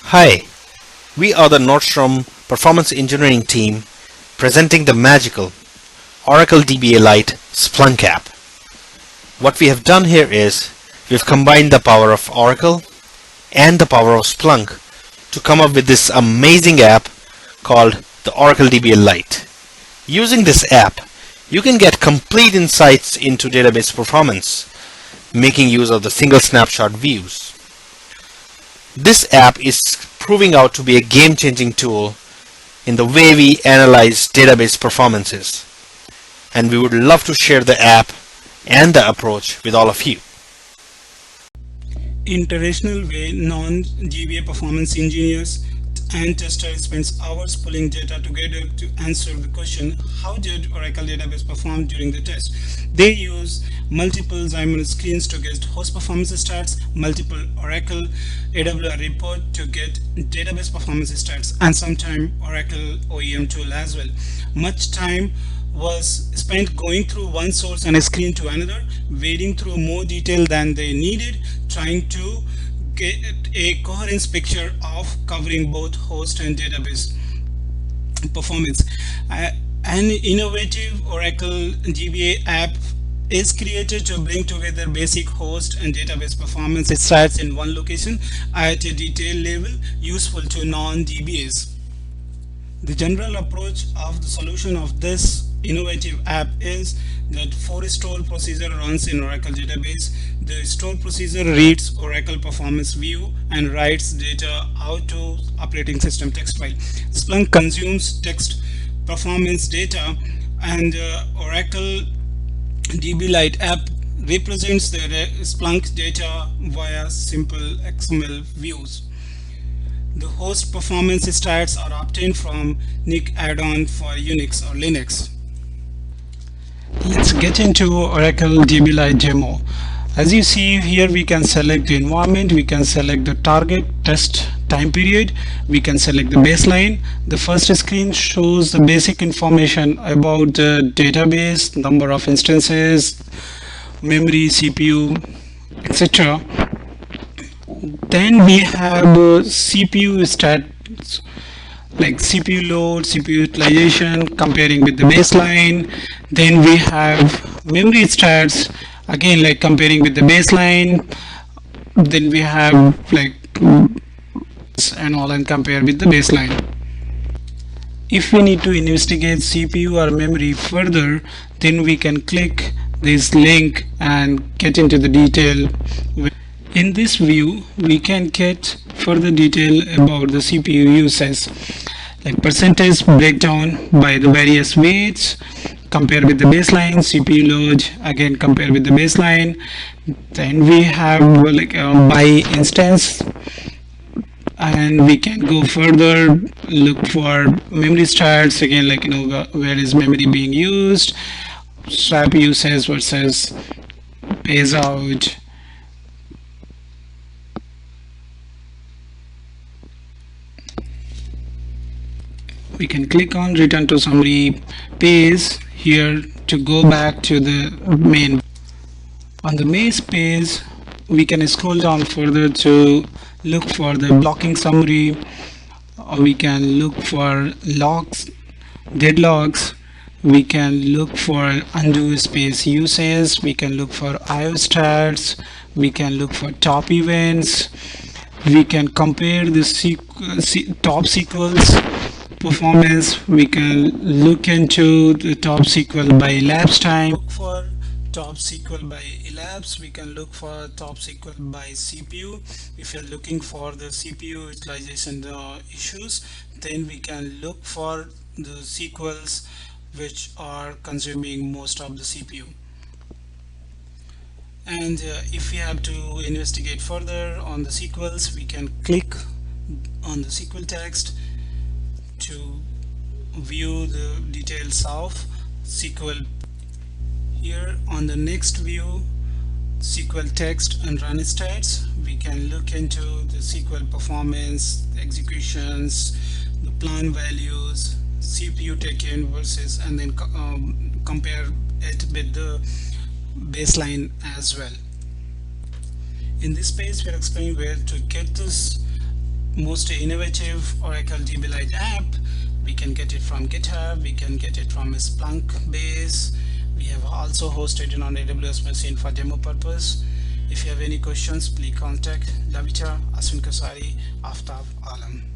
Hi, we are the Nordstrom Performance Engineering team presenting the magical Oracle DBA-Lite Splunk app. What we have done here is we've combined the power of Oracle and the power of Splunk to come up with this amazing app called the Oracle DBA-Lite. Using this app, you can get complete insights into database performance, making use of the single snapshot views. This app is proving out to be a game-changing tool in the way we analyze database performances, and we would love to share the app and the approach with all of you. In traditional way, non-DBA performance engineers and testers spends hours pulling data together to answer the question, how did Oracle database perform during the test? They use multiple Xamarin screens to get host performance stats, multiple Oracle AWR report to get database performance stats, and sometimes Oracle OEM tool as well. Much time was spent going through one source and a screen to another, wading through more detail than they needed, trying to get a coherent picture of covering both host and database performance. An innovative Oracle DBA app is created to bring together basic host and database performance stats in one location at a detailed level, useful to non-DBAs. The general approach of the solution of this innovative app is that for a store procedure runs in Oracle database, the store procedure reads Oracle performance view and writes data out to operating system text file. Splunk consumes text performance data, and Oracle DB-Lite app represents the Splunk data via simple XML views. The host performance stats are obtained from NIC add-on for Unix or Linux. Let's get into Oracle DB-Lite demo. As you see here, we can select the environment, we can select the target test time period, we can select the baseline. The first screen shows the basic information about the database, number of instances, memory, CPU, etc. Then we have CPU stats like CPU load, CPU utilization, comparing with the baseline. Then we have memory stats, again like comparing with the baseline. Then we have like and all and compare with the baseline. If we need to investigate CPU or memory further, then we can click this link and get into the detail. In this view, we can get further detail about the CPU usage, like percentage breakdown by the various weights, compare with the baseline, CPU load, again compare with the baseline. Then we have like by instance, and we can go further, look for memory stats, again like where is memory being used, swap usage versus phase out. We can click on return to summary page here to go back to the main. On the main page, we can scroll down further to look for the blocking summary, or we can look for logs, deadlocks. We can look for undo space usage, we can look for IO stats, we can look for top events, we can compare the top sequels performance, we can look into the top SQL by elapsed time. Look for top SQL by elapsed, we can look for top SQL by CPU. If you're looking for the CPU utilization issues, then we can look for the SQLs which are consuming most of the CPU. And if we have to investigate further on the SQLs, we can click on the SQL text to view the details of SQL. Here on the next view, SQL text and run stats, we can look into the SQL performance, the executions, the plan values, CPU taken versus, and then compare it with the baseline as well. In this page, we are explaining where to get this most innovative Oracle DB-Lite app. We can get it from GitHub, we can get it from a Splunk base. We have also hosted it on AWS machine for demo purpose. If you have any questions, please contact Lavita, Aswin Kasari, Aftab Alam.